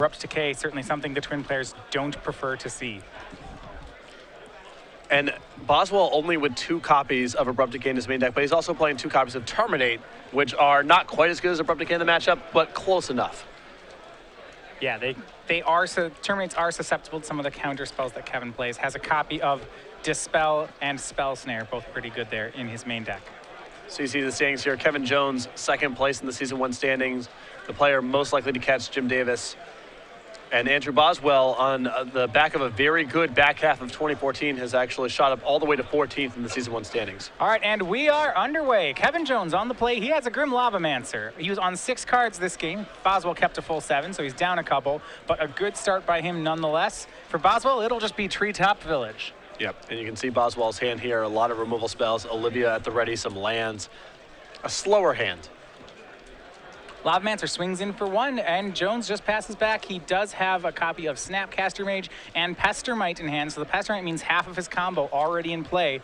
Abrupt Decay, certainly something the Twin players don't prefer to see. And Boswell only with 2 copies of Abrupt Decay in his main deck, but he's also playing 2 copies of Terminate, which are not quite as good as Abrupt Decay in the matchup, but close enough. Yeah, Terminates are susceptible to some of the counter spells that Kevin plays. Has a copy of Dispel and Spell Snare, both pretty good there in his main deck. So you see the standings here. Kevin Jones, 2nd place in the Season 1 standings, the player most likely to catch Jim Davis. And Andrew Boswell, on the back of a very good back half of 2014, has actually shot up all the way to 14th in the Season 1 standings. All right, and we are underway. Kevin Jones on the play. He has a Grim Lavamancer. He was on 6 cards this game. Boswell kept a full 7, so he's down a couple, but a good start by him nonetheless. For Boswell, it'll just be Treetop Village. Yep, and you can see Boswell's hand here, a lot of removal spells, Olivia at the ready, some lands, a slower hand. Lavamancer swings in for 1, and Jones just passes back. He does have a copy of Snapcaster Mage and Pestermite in hand, so the Pestermite means half of his combo already in play.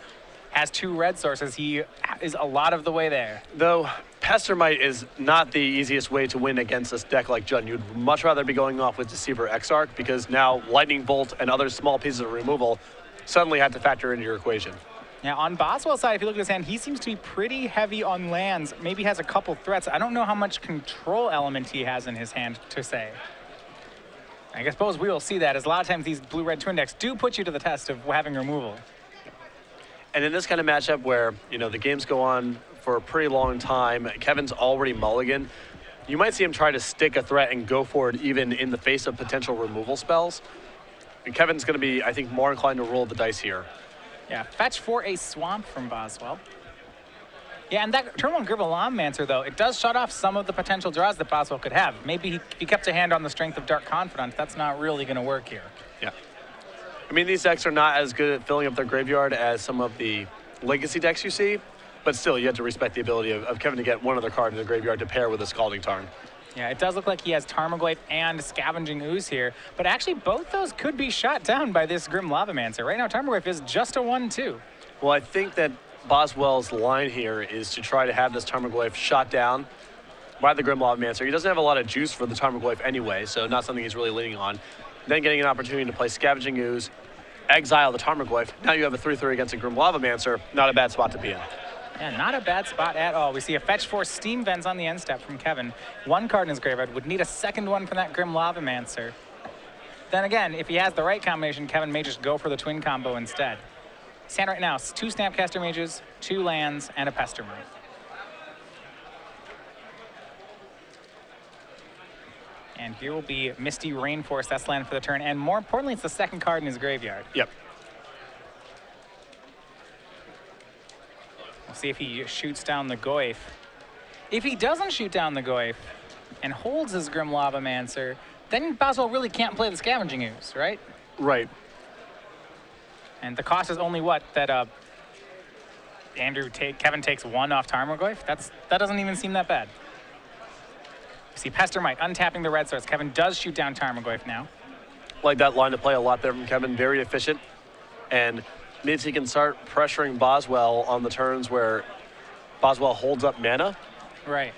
Has 2 red sources. He is a lot of the way there. Though Pestermite is not the easiest way to win against this deck like Judd. You'd much rather be going off with Deceiver Exarch, because now Lightning Bolt and other small pieces of removal suddenly have to factor into your equation. Now, on Boswell's side, if you look at his hand, he seems to be pretty heavy on lands. Maybe has a couple threats. I don't know how much control element he has in his hand to say. I suppose we will see that, as a lot of times these blue-red twin decks do put you to the test of having removal. And in this kind of matchup where, the games go on for a pretty long time, Kevin's already mulligan, you might see him try to stick a threat and go for it even in the face of potential removal spells. And Kevin's going to be, I think, more inclined to roll the dice here. Yeah, fetch for a Swamp from Boswell. Yeah, and that turn 1 Grim Lavamancer, though, it does shut off some of the potential draws that Boswell could have. Maybe if he kept a hand on the strength of Dark Confidant, that's not really going to work here. Yeah. I mean, these decks are not as good at filling up their graveyard as some of the legacy decks you see, but still, you have to respect the ability of Kevin to get one other card in the graveyard to pair with a Scalding Tarn. Yeah, it does look like he has Tarmogoyf and Scavenging Ooze here, but actually both those could be shot down by this Grim Lavamancer. Right now, Tarmogoyf is just a 1/2. Well, I think that Boswell's line here is to try to have this Tarmogoyf shot down by the Grim Lavamancer. He doesn't have a lot of juice for the Tarmogoyf anyway, so not something he's really leaning on. Then getting an opportunity to play Scavenging Ooze, exile the Tarmogoyf. Now you have a 3/3 against a Grim Lavamancer. Not a bad spot to be in. Yeah, not a bad spot at all. We see a fetch for Steam Vents on the end step from Kevin. 1 card in his graveyard. Would need a second one from that Grim Lavamancer. Then again, if he has the right combination, Kevin may just go for the twin combo instead. Stand right now, 2 Snapcaster Mages, 2 lands, and a Pestermite. And here will be Misty Rainforest. That's land for the turn. And more importantly, it's the second card in his graveyard. Yep. We'll see if he shoots down the Goyf. If he doesn't shoot down the Goyf and holds his Grim Lavamancer, then Boswell really can't play the Scavenging Ooze, right? Right. And the cost is only what? That Kevin takes 1 off Tarmogoyf? That doesn't even seem that bad. You see Pestermite untapping the red source. Kevin does shoot down Tarmogoyf now. Like that line of play a lot there from Kevin. Very efficient. And means he can start pressuring Boswell on the turns where Boswell holds up mana. Right.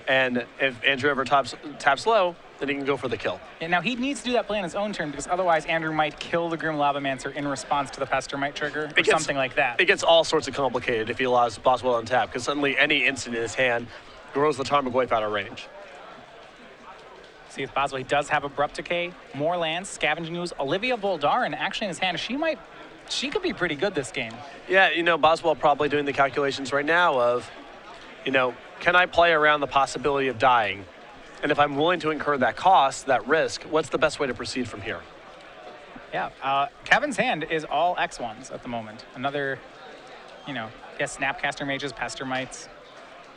And if Andrew ever taps low, then he can go for the kill. Yeah, now he needs to do that play on his own turn, because otherwise Andrew might kill the Grim Lavamancer in response to the Pestermite trigger or something like that. It gets all sorts of complicated if he allows Boswell to untap, because suddenly any instant in his hand grows the Tarmogoyf out of range. See if Boswell, he does have Abrupt Decay, more lands, Scavenging Ooze, Olivia Voldaren actually in his hand. She could be pretty good this game. Yeah, Boswell probably doing the calculations right now of, can I play around the possibility of dying? And if I'm willing to incur that cost, that risk, what's the best way to proceed from here? Yeah, Kevin's hand is all X1s at the moment. Another, he has Snapcaster Mages, Pestermites.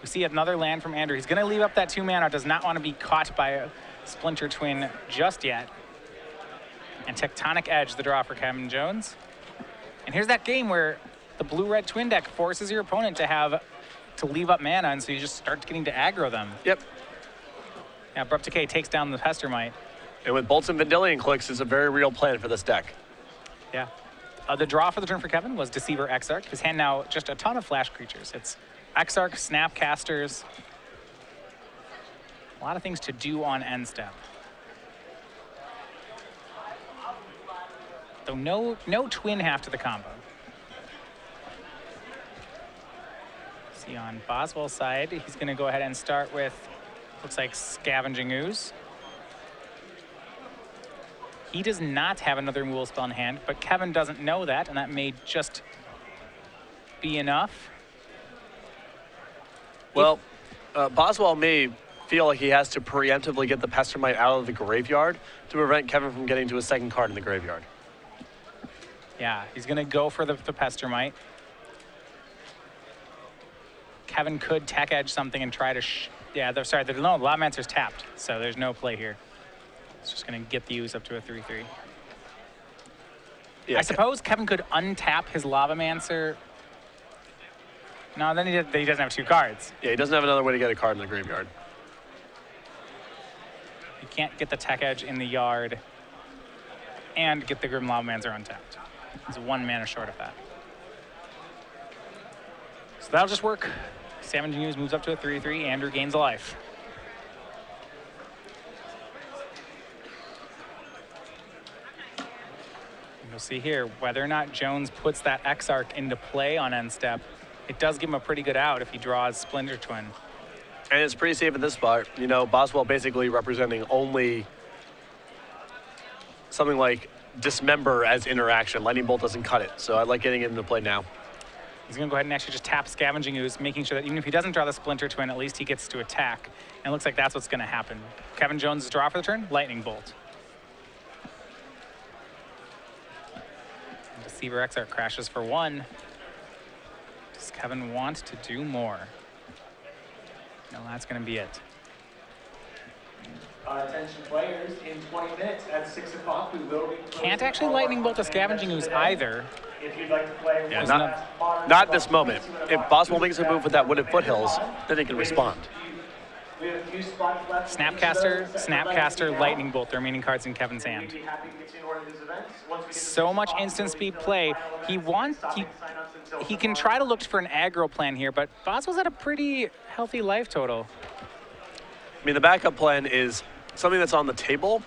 We see another land from Andrew. He's going to leave up that 2 mana, does not want to be caught by a Splinter Twin just yet. And Tectonic Edge, the draw for Kevin Jones. And here's that game where the blue-red twin deck forces your opponent to leave up mana, and so you just start getting to aggro them. Yep. Yeah, Abrupt Decay takes down the Pestermite. And with Bolts and Vendilion Clicks is a very real plan for this deck. Yeah. The draw for the turn for Kevin was Deceiver Exarch. His hand now just a ton of flash creatures. It's Exarch, Snapcasters. A lot of things to do on end step. Though no twin half to the combo. See, on Boswell's side, he's going to go ahead and start with, looks like Scavenging Ooze. He does not have another removal spell in hand, but Kevin doesn't know that, and that may just be enough. Well, Boswell may feel like he has to preemptively get the Pestermite out of the graveyard to prevent Kevin from getting to his second card in the graveyard. Yeah, he's going to go for the Pestermite. Kevin could tech edge something and try to, no, Lavamancer's tapped, so there's no play here. It's just going to get the use up to a 3/3. Yeah, I suppose Kevin could untap his Lavamancer. No, then he doesn't have 2 cards. Yeah, he doesn't have another way to get a card in the graveyard. He can't get the tech edge in the yard and get the Grim Lavamancer untapped. He's 1 mana short of that. So that'll just work. Scavenging Ooze moves up to a 3/3. Andrew gains a life. You'll see here whether or not Jones puts that Exarch into play on end step. It does give him a pretty good out if he draws Splinter Twin. And it's pretty safe at this spot. You know, Boswell basically representing only something like Dismember as interaction. Lightning Bolt doesn't cut it, so I like getting it into play now. He's going to go ahead and actually just tap Scavenging Ooze, making sure that even if he doesn't draw the Splinter Twin, at least he gets to attack. And it looks like that's what's going to happen. Kevin Jones' draw for the turn, Lightning Bolt. Deceiver Exarch crashes for 1. Does Kevin want to do more? No, that's going to be it. Attention players, in 20 minutes at 6 o'clock, we will be Can't actually Lightning Bolt the Scavenging Ooze either. If you'd like to play, Yeah, not at this moment. If Boswell makes a move with that Wooded Foothills, then he can respond. we have a few spots left. Snapcaster, Lightning Bolt, the remaining cards in Kevin's hand. We'd be happy to continue on these events. Once we get So much instant speed play. He can try to look for an aggro plan here, but Boswell's at a pretty healthy life total. I mean, the backup plan is something that's on the table,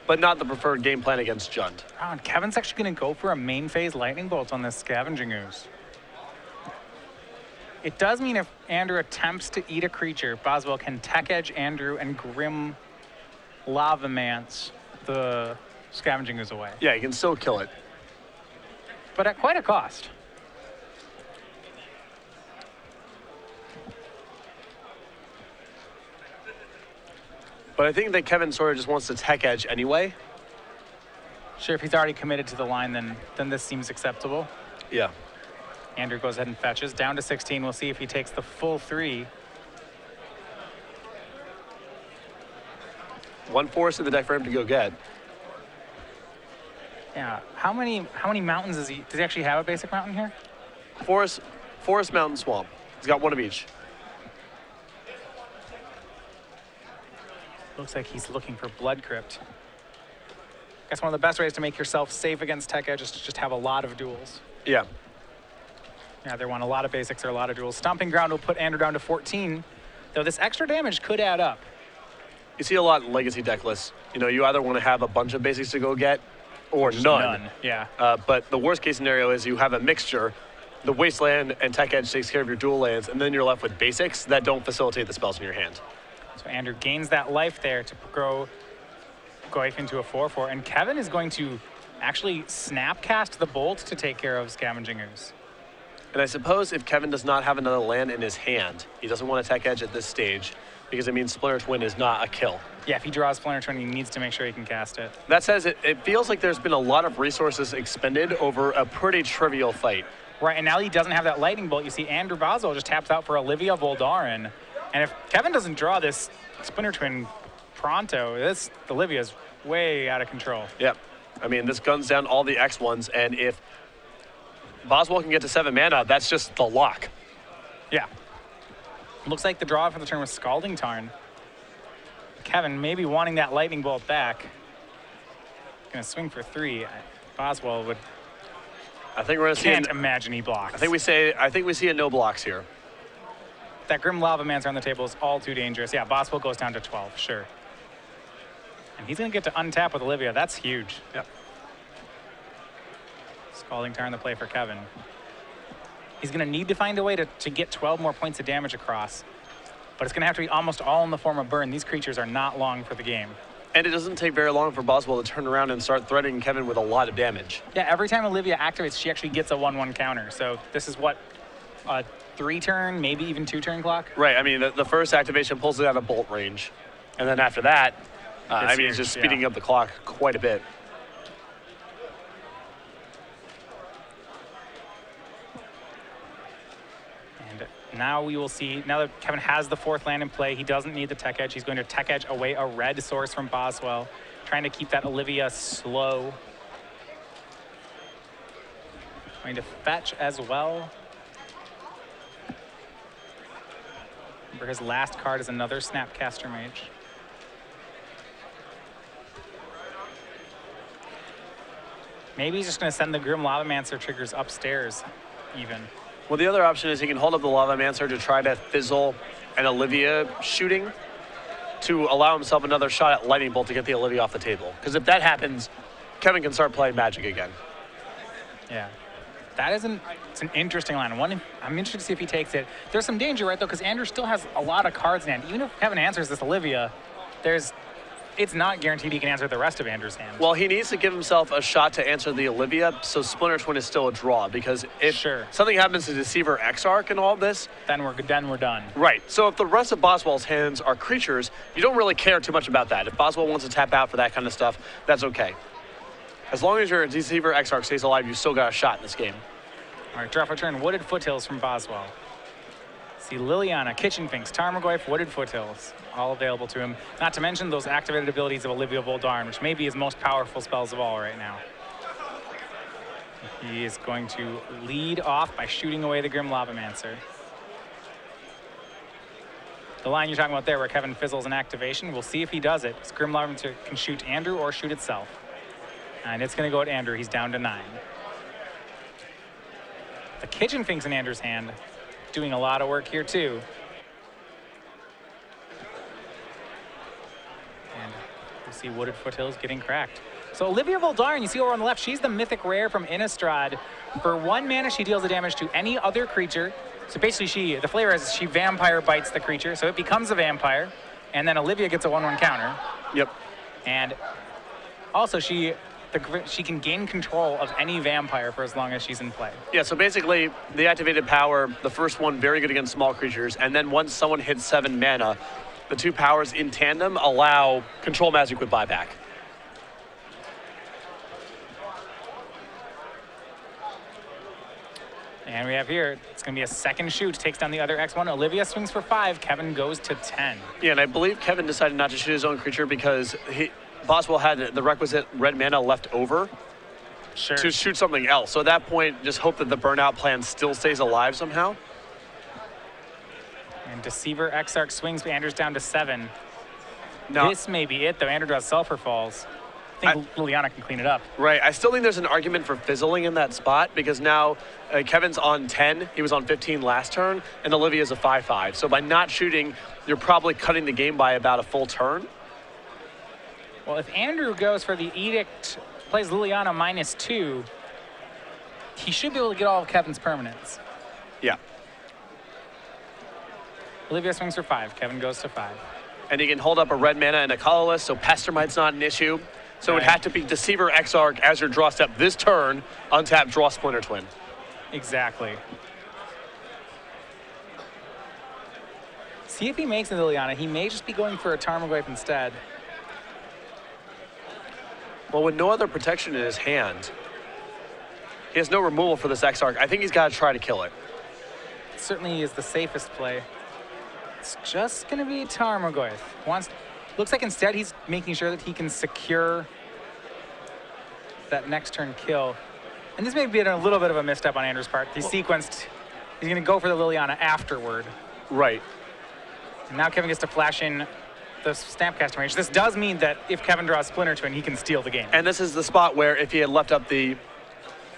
but not the preferred game plan against Jund. Oh, and Kevin's actually going to go for a main phase Lightning Bolt on this Scavenging Ooze. It does mean if Andrew attempts to eat a creature, Boswell can tech edge Andrew and Grim Lavamance the Scavenging Ooze away. Yeah, he can still kill it. But at quite a cost. But I think that Kevin sort of just wants to tech edge anyway. Sure, if he's already committed to the line, then this seems acceptable. Yeah. Andrew goes ahead and fetches. Down to 16. We'll see if he takes the full 3. 1 force in the deck for him to go get. Yeah. How many mountains does he actually have a basic mountain here? Forest, Mountain, Swamp. He's got 1 of each. Looks like he's looking for Blood Crypt. I guess one of the best ways to make yourself safe against tech edge is to just have a lot of duels. Yeah. Yeah, they want a lot of basics or a lot of duels. Stomping Ground will put Andrew down to 14, though this extra damage could add up. You see a lot in Legacy deck lists. You know, you either want to have a bunch of basics to go get or none. Yeah. But the worst case scenario is you have a mixture. The Wasteland and Tech Edge takes care of your dual lands, and then you're left with basics that don't facilitate the spells in your hand. So Andrew gains that life there to go into a 4/4, and Kevin is going to actually snapcast the Bolt to take care of Scavenging Ooze. And I suppose if Kevin does not have another land in his hand, he doesn't want to Tech Edge at this stage because it means Splinter Twin is not a kill. Yeah, if he draws Splinter Twin, he needs to make sure he can cast it. That says it feels like there's been a lot of resources expended over a pretty trivial fight. Right, and now he doesn't have that Lightning Bolt. You see Andrew Boswell just taps out for Olivia Voldaren. And if Kevin doesn't draw this Splinter Twin pronto, this Olivia's way out of control. Yep. I mean, this guns down all the X1s, and if Boswell can get to 7 mana, that's just the lock. Yeah. Looks like the draw for the turn was Scalding Tarn. Kevin maybe wanting that Lightning Bolt back. Gonna swing for 3. Boswell would. I think we're gonna see. Can't imagine he blocks. I think we see a no blocks here. That Grim Lavamancer on the table is all too dangerous. Yeah, Boswell goes down to 12, sure. And he's gonna get to untap with Olivia. That's huge. Yep. Scalding Tarn the play for Kevin. He's going to need to find a way to get 12 more points of damage across. But it's going to have to be almost all in the form of burn. These creatures are not long for the game. And it doesn't take very long for Boswell to turn around and start threatening Kevin with a lot of damage. Yeah, every time Olivia activates, she actually gets a 1/1 counter. So this is what, a 3-turn, maybe even 2-turn clock? Right, I mean, the first activation pulls it out of bolt range. And then after that, it's huge, just speeding up the clock quite a bit. Now we will see, now that Kevin has the 4th land in play, he doesn't need the tech edge. He's going to tech edge away a red source from Boswell, trying to keep that Olivia slow. Going to fetch as well. Remember, his last card is another Snapcaster Mage. Maybe he's just going to send the Grim Lavamancer triggers upstairs, even. Well, the other option is he can hold up the Lavamancer to try to fizzle an Olivia shooting to allow himself another shot at Lightning Bolt to get the Olivia off the table. Because if that happens, Kevin can start playing Magic again. Yeah. That is it's an interesting line. I'm interested to see if he takes it. There's some danger, right, though, because Andrew still has a lot of cards in hand. Even if Kevin answers this Olivia, it's not guaranteed he can answer the rest of Andrew's hand. Well, he needs to give himself a shot to answer the Olivia, so Splinter Twin is still a draw, because if something happens to Deceiver Exarch and all this, then we're done. Right. So if the rest of Boswell's hands are creatures, you don't really care too much about that. If Boswell wants to tap out for that kind of stuff, that's okay. As long as your Deceiver Exarch stays alive, you still got a shot in this game. All right, draw for turn, Wooded Foothills from Boswell. See Liliana, Kitchen Finks, Tarmogoyf, Wooded Foothills, all available to him. Not to mention those activated abilities of Olivia Voldaren, which may be his most powerful spells of all right now. He is going to lead off by shooting away the Grim Lavamancer. The line you're talking about there where Kevin fizzles an activation, we'll see if he does it. This Grim Lavamancer can shoot Andrew or shoot itself. And it's going to go at Andrew. He's down to 9. The Kitchen Finks in Andrew's hand, doing a lot of work here too. And we'll see Wooded Foothills getting cracked. So Olivia Voldaren, you see over on the left, she's the mythic rare from Innistrad. For 1 mana, she deals the damage to any other creature. So basically the flavor is she vampire bites the creature, so it becomes a vampire. And then Olivia gets a 1/1 counter. Yep. And also she can gain control of any vampire for as long as she's in play. Yeah, so basically, the activated power, the first one, very good against small creatures, and then once someone hits 7 mana, the 2 powers in tandem allow control magic with buyback. And we have here, it's going to be a second shoot, takes down the other X1. Olivia swings for 5, Kevin goes to 10. Yeah, and I believe Kevin decided not to shoot his own creature because Boswell had the requisite red mana left over to shoot something else. So at that point, just hope that the burnout plan still stays alive somehow. And Deceiver Exarch swings Andrew's down to 7. No. This may be it, though. Andrew draws Sulfur Falls. I think Liliana can clean it up. Right. I still think there's an argument for fizzling in that spot because now Kevin's on 10. He was on 15 last turn, and Olivia's a 5/5. So by not shooting, you're probably cutting the game by about a full turn. Well, if Andrew goes for the Edict, plays Liliana -2, he should be able to get all of Kevin's permanents. Yeah. Olivia swings for 5. Kevin goes to 5. And he can hold up a red mana and a colorless, so Pestermite's not an issue. So it would have to be Deceiver Exarch as your draw step this turn, untap, draw Splinter Twin. Exactly. See if he makes the Liliana. He may just be going for a Tarmogoyf instead. Well, with no other protection in his hand, he has no removal for this Exarch. I think he's got to try to kill it. It certainly is the safest play. It's just going to be Tarmogoyf. Looks like instead he's making sure that he can secure that next turn kill. And this may be a little bit of a misstep on Andrew's part. He's sequenced. He's going to go for the Liliana afterward. Right. And now Kevin gets to flash in the Snapcaster Mage. This does mean that if Kevin draws Splinter Twin, he can steal the game. And this is the spot where if he had left up the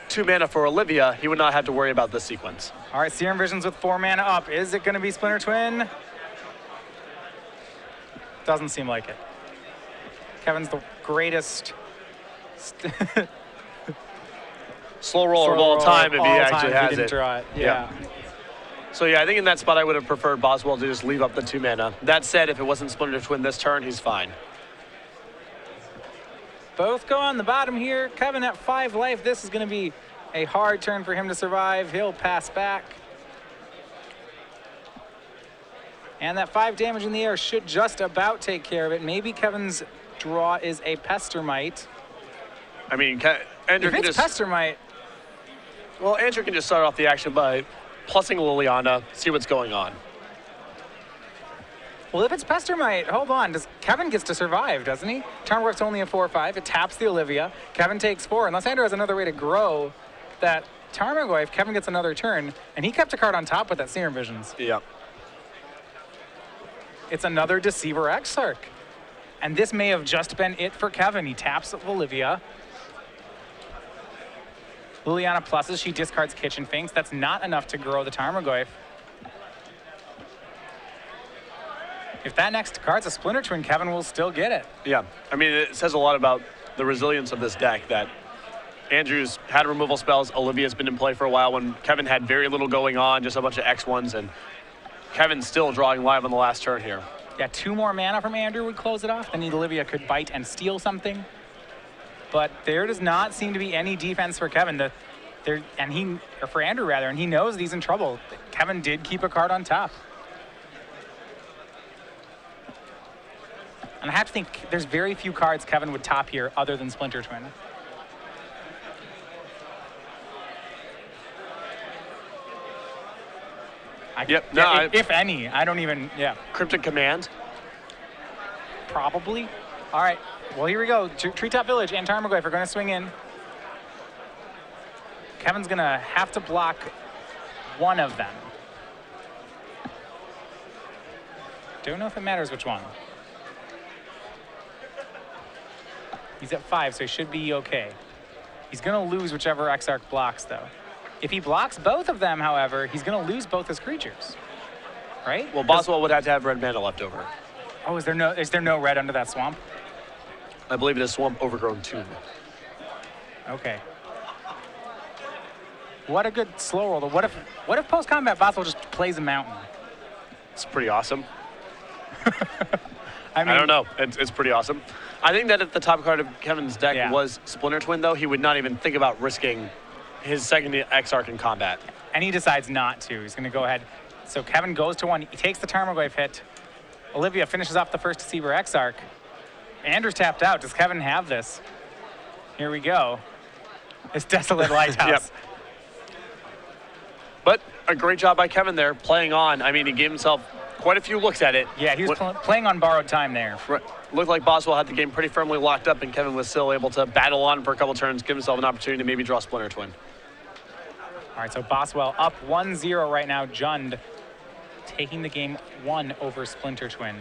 2 mana for Olivia, he would not have to worry about this sequence. All right, Serum Visions with 4 mana up. Is it going to be Splinter Twin? Doesn't seem like it. Kevin's the greatest. slow roller of all time if he actually has didn't it. draw it. Yeah. So yeah, I think in that spot I would have preferred Boswell to just leave up the 2 mana. That said, if it wasn't Splinter Twin this turn, he's fine. Both go on the bottom here. Kevin at 5 life. This is going to be a hard turn for him to survive. He'll pass back. And that 5 damage in the air should just about take care of it. Maybe Kevin's draw is a Pestermite. I mean, Andrew If can it's just... Pestermite, Well, Andrew can just start off the action by plussing Liliana, see what's going on. well, if it's Pestermite, hold on. Kevin gets to survive, doesn't he? Tarmogoyf's only a 4/5. It taps the Olivia. Kevin takes 4. Unless Andrew has another way to grow that Tarmogoyf, Kevin gets another turn. And he kept a card on top with that Serum Visions. Yeah. It's another Deceiver Exarch. And this may have just been it for Kevin. He taps Olivia. Liliana pluses. She discards Kitchen Finks. That's not enough to grow the Tarmogoyf. If that next card's a Splinter Twin, Kevin will still get it. Yeah. I mean, it says a lot about the resilience of this deck that Andrew's had removal spells. Olivia's been in play for a while when Kevin had very little going on, just a bunch of X1s, and Kevin's still drawing live on the last turn here. Yeah, 2 more mana from Andrew would close it off. Then Olivia could bite and steal something. But there does not seem to be any defense for Kevin. Or for Andrew rather, and he knows he's in trouble. Kevin did keep a card on top. And I have to think there's very few cards Kevin would top here other than Splinter Twin. Yep. No, if any, I don't even, yeah. Cryptic Command. Probably. All right, well, here we go. Treetop Village and Tarmogoyf are going to swing in. Kevin's going to have to block one of them. Don't know if it matters which one. He's at 5, so he should be okay. He's going to lose whichever Exarch blocks, though. If he blocks both of them, however, he's going to lose both his creatures, right? Well, Boswell would have to have red mana left over. Oh, is there no red under that swamp? I believe it is Swamp Overgrown Tomb. Okay. What a good slow roll. What if post-combat Boswell just plays a mountain? It's pretty awesome. I mean, I don't know. It's pretty awesome. I think that if the top card of Kevin's deck was Splinter Twin, though, he would not even think about risking his second Exarch in combat. And he decides not to. He's going to go ahead. So Kevin goes to 1. He takes the Tarmogoyf hit. Olivia finishes off the first Deceiver Exarch. Andrew's tapped out. Does Kevin have this? Here we go. It's Desolate Lighthouse. Yep. But a great job by Kevin there, playing on. I mean, he gave himself quite a few looks at it. Yeah, he was playing on borrowed time there. Right. Looked like Boswell had the game pretty firmly locked up, and Kevin was still able to battle on for a couple turns, give himself an opportunity to maybe draw Splinter Twin. All right, so Boswell up 1-0 right now. Jund taking the game 1 over Splinter Twin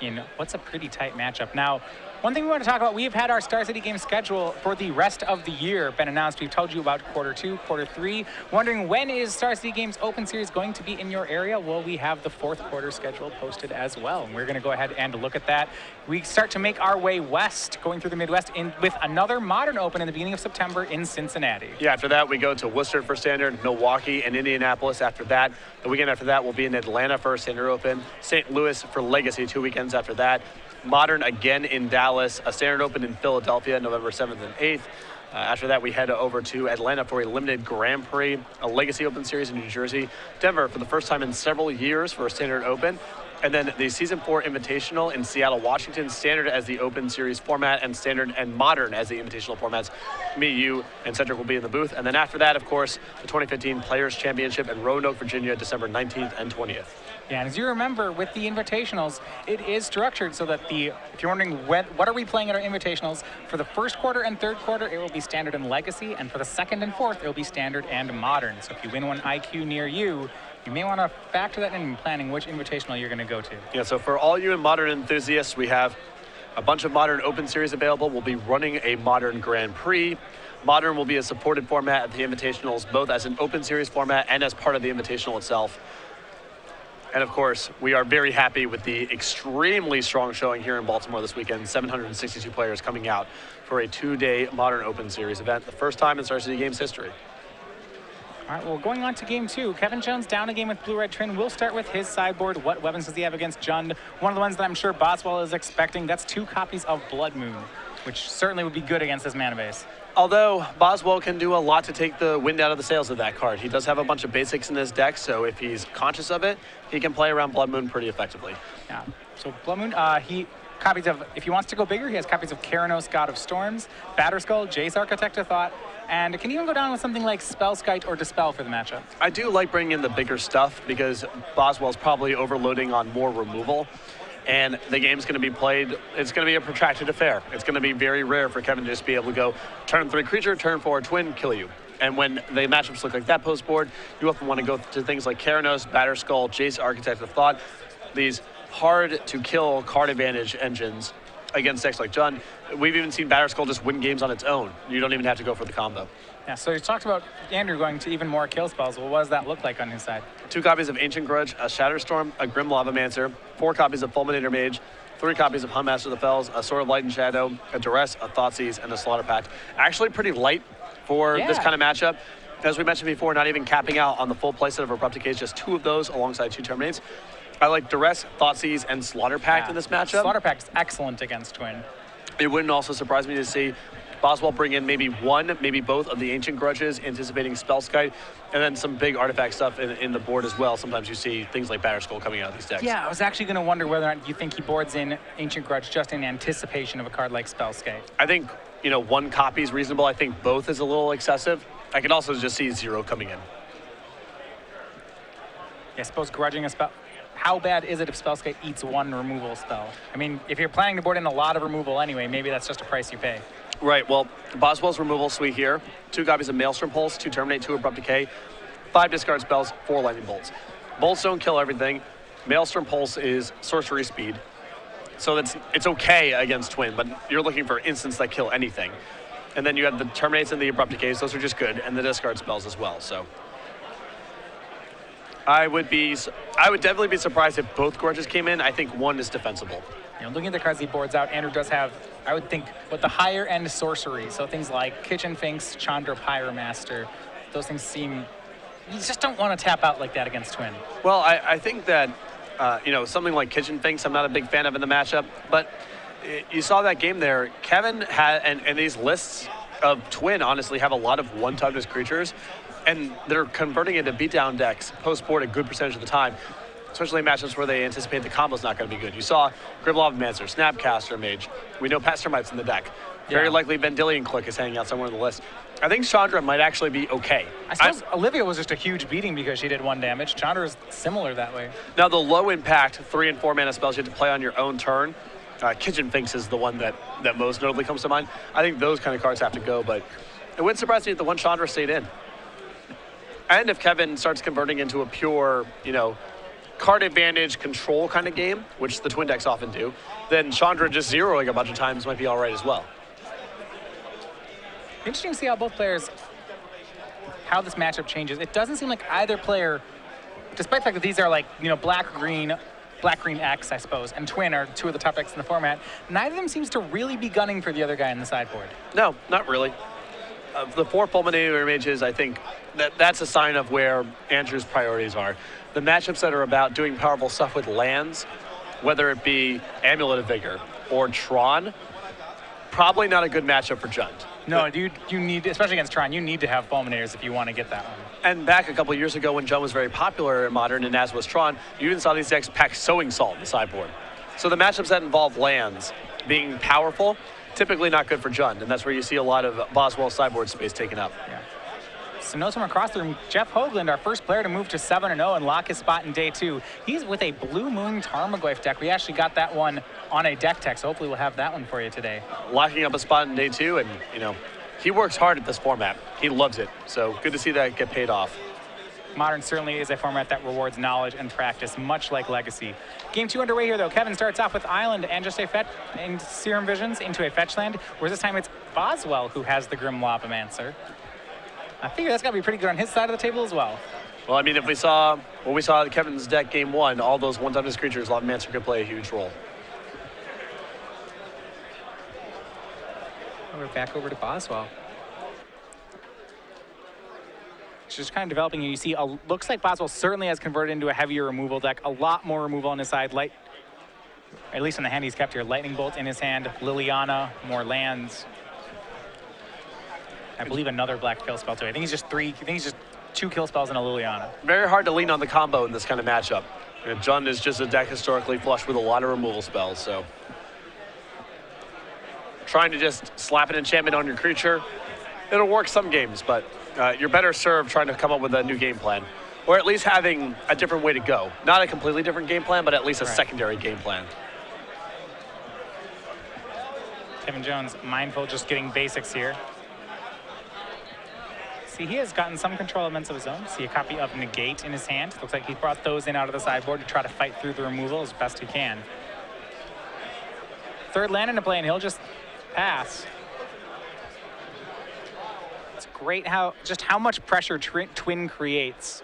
in what's a pretty tight matchup. Now, one thing we want to talk about, we've had our Star City game schedule for the rest of the year been announced. We've told you about quarter 2, quarter 3. Wondering when is Star City Games Open Series going to be in your area? Well, we have the 4th quarter schedule posted as well. And we're going to go ahead and look at that. We start to make our way west, going through the Midwest, with another Modern Open in the beginning of September in Cincinnati. Yeah, after that, we go to Worcester for Standard, Milwaukee, and Indianapolis after that. The weekend after that will be in Atlanta for Standard Open, St. Louis for Legacy 2 weekends after that. Modern again in Dallas, a Standard Open in Philadelphia, November 7th and 8th. After that, we head over to Atlanta for a limited Grand Prix, a Legacy Open Series in New Jersey. Denver for the first time in several years for a Standard Open. And then the Season 4 Invitational in Seattle, Washington, Standard as the Open Series format and Standard and Modern as the Invitational formats. Me, you, and Cedric will be in the booth. And then after that, of course, the 2015 Players Championship in Roanoke, Virginia, December 19th and 20th. Yeah, and as you remember, with the invitationals, it is structured so that if you're wondering what are we playing at our invitationals, for the first quarter and third quarter, it will be Standard and Legacy, and for the second and fourth, it will be Standard and Modern. So if you win one IQ near you, you may want to factor that in planning which invitational you're going to go to. Yeah, so for all you Modern enthusiasts, we have a bunch of Modern Open Series available. We'll be running a Modern Grand Prix. Modern will be a supported format at the invitationals, both as an Open Series format and as part of the invitational itself. And of course, we are very happy with the extremely strong showing here in Baltimore this weekend. 762 players coming out for a 2-day Modern Open Series event, the first time in Star City Games history. All right, well, going on to game 2, Kevin Jones down a game with Blue Red Twin. We'll start with his sideboard. What weapons does he have against Jund? One of the ones that I'm sure Boswell is expecting, that's 2 copies of Blood Moon, which certainly would be good against his mana base. Although Boswell can do a lot to take the wind out of the sails of that card. He does have a bunch of basics in his deck, so if he's conscious of it, he can play around Blood Moon pretty effectively. Yeah, so Blood Moon, copies of, if he wants to go bigger, he has copies of Keranos, God of Storms, Batterskull, Jace, Architect of Thought, and can even go down with something like Spellskite or Dispel for the matchup. I do like bringing in the bigger stuff because Boswell's probably overloading on more removal. And the game's going to be played, it's going to be a protracted affair. It's going to be very rare for Kevin to just be able to go turn 3 creature, turn 4 twin, kill you. And when the matchups look like that post board, you often want to go to things like Keranos, Batterskull, Jace, Architect of Thought, these hard to kill card advantage engines against decks like Jund. We've even seen Batterskull just win games on its own. You don't even have to go for the combo. Yeah, so you talked about Andrew going to even more kill spells. Well, what does that look like on his side? 2 copies of Ancient Grudge, a Shatterstorm, a Grim Lavamancer, 4 copies of Fulminator Mage, 3 copies of Huntmaster of the Fells, a Sword of Light and Shadow, a Duress, a Thoughtseize, and a Slaughter Pact. Actually pretty light for this kind of matchup. As we mentioned before, not even capping out on the full playset of Abrupt Decay, just 2 of those alongside 2 Terminates. I like Duress, Thoughtseize, and Slaughter Pact in this matchup. Slaughter Pact is excellent against Twin. It wouldn't also surprise me to see Boswell bring in maybe one, maybe both of the Ancient Grudges, anticipating Spellskite, and then some big artifact stuff in the board as well. Sometimes you see things like Batterskull coming out of these decks. Yeah, I was actually going to wonder whether or not you think he boards in Ancient Grudge just in anticipation of a card like Spellskite. I think, 1 copy is reasonable. I think both is a little excessive. I can also just see 0 coming in. Yeah, I suppose grudging a spell. How bad is it if Spellskite eats 1 removal spell? I mean, if you're planning to board in a lot of removal anyway, maybe that's just a price you pay. Right, well, Boswell's removal suite here. 2 copies of Maelstrom Pulse, 2 Terminate, 2 Abrupt Decay, 5 discard spells, 4 Lightning Bolts. Bolts don't kill everything. Maelstrom Pulse is sorcery speed. So it's okay against Twin, but you're looking for instants that kill anything. And then you have the Terminates and the Abrupt Decays, those are just good, and the discard spells as well, so. I would definitely be surprised if both Grudges came in. I think 1 is defensible. Looking at the cards he boards out, Andrew does have, I would think, with the higher end sorcery, so things like Kitchen Finks, Chandra Pyromaster, those things seem, you just don't want to tap out like that against Twin. Well, I think that, something like Kitchen Finks, I'm not a big fan of in the matchup, but you saw that game there. Kevin had, and these lists of Twin honestly have a lot of one-toughness creatures, and they're converting into beatdown decks post-board a good percentage of the time, especially in matchups where they anticipate the combo's not going to be good. You saw Grim Lavamancer, Snapcaster Mage. We know Pastermite's in the deck. Very likely Vendilion Click is hanging out somewhere on the list. I think Chandra might actually be okay. I suppose Olivia was just a huge beating because she did 1 damage. Chandra is similar that way. Now, the low impact 3 and 4 mana spells you have to play on your own turn. Kitchen Finks is the one that most notably comes to mind. I think those kind of cards have to go, but it wouldn't surprise me if the one Chandra stayed in. And if Kevin starts converting into a pure, card advantage control kind of game, which the Twin decks often do, then Chandra just zeroing a bunch of times might be all right as well. Interesting to see how both players, how this matchup changes. It doesn't seem like either player, despite the fact that these are like, black-green X, I suppose, and Twin are 2 of the top decks in the format, neither of them seems to really be gunning for the other guy in the sideboard. No, not really. The 4 Fulminator Mages, I think that's a sign of where Andrew's priorities are. The matchups that are about doing powerful stuff with lands, whether it be Amulet of Vigor or Tron, probably not a good matchup for Jund. No, you need, especially against Tron, you need to have Fulminators if you want to get that one. And back a couple years ago when Jund was very popular in Modern, and as was Tron, you even saw these decks pack Sowing Salt in the sideboard. So the matchups that involve lands being powerful, typically not good for Jund, and that's where you see a lot of Boswell sideboard space taken up. Yeah. So notes from across the room, Jeff Hoagland, our first player to move to 7-0 and lock his spot in day 2. He's with a Blue Moon Tarmogoyf deck. We actually got that one on a deck tech, so hopefully we'll have that one for you today. Locking up a spot in day 2, and he works hard at this format. He loves it, so good to see that get paid off. Modern certainly is a format that rewards knowledge and practice, much like Legacy. Game 2 underway here, though. Kevin starts off with Island and just a fetch and Serum Visions into a fetch land, whereas this time it's Boswell who has the Grim Lavamancer. I figure that's got to be pretty good on his side of the table as well. Well, I mean, when we saw Kevin's deck game 1, all those one-toughness creatures, Lavamancer could play a huge role. We're back over to Boswell. Just kind of developing. You see, looks like Boswell certainly has converted into a heavier removal deck. A lot more removal on his side. At least in the hand he's kept here. Lightning Bolt in his hand. Liliana, more lands. I believe another black kill spell too. I think he's just 2 kill spells and a Liliana. Very hard to lean on the combo in this kind of matchup. And Jund is just a deck historically flushed with a lot of removal spells, so. Trying to just slap an enchantment on your creature, it'll work some games, but you're better served trying to come up with a new game plan. Or at least having a different way to go. Not a completely different game plan, but at least a secondary game plan. Kevin Jones mindful, just getting basics here. See, he has gotten some control elements of his own. See a copy of Negate in his hand. Looks like he brought those in out of the sideboard to try to fight through the removal as best he can. Third land into play, and he'll just pass. It's great how much pressure Twin creates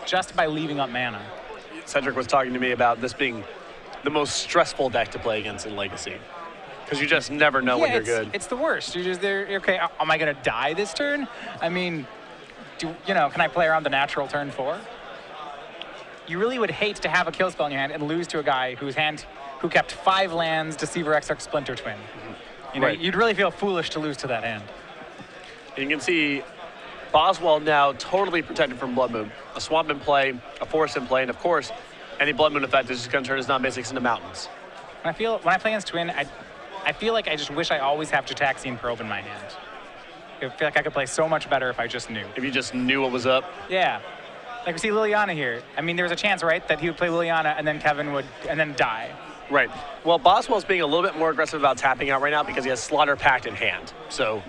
just by leaving up mana. Cedric was talking to me about this being the most stressful deck to play against in Legacy. Because you just never know when you're good. It's the worst. You're just there, okay, am I going to die this turn? I mean, can I play around the natural turn 4? You really would hate to have a kill spell in your hand and lose to a guy who kept 5 lands, Deceiver, Exarch, Splinter Twin. Right. You'd really feel foolish to lose to that hand. You can see Boswell now totally protected from Blood Moon. A Swamp in play, a Forest in play, and of course, any Blood Moon effect is just going to turn his non-basics into mountains. When I play against Twin, I feel like I just wish I always have Jataxian Probe in my hand. I feel like I could play so much better if I just knew. If you just knew what was up? Yeah. Like we see Liliana here. I mean, there's a chance, right, that he would play Liliana and then Kevin would, and then die. Right. Well, Boswell's being a little bit more aggressive about tapping out right now because he has Slaughter Pact in hand. So,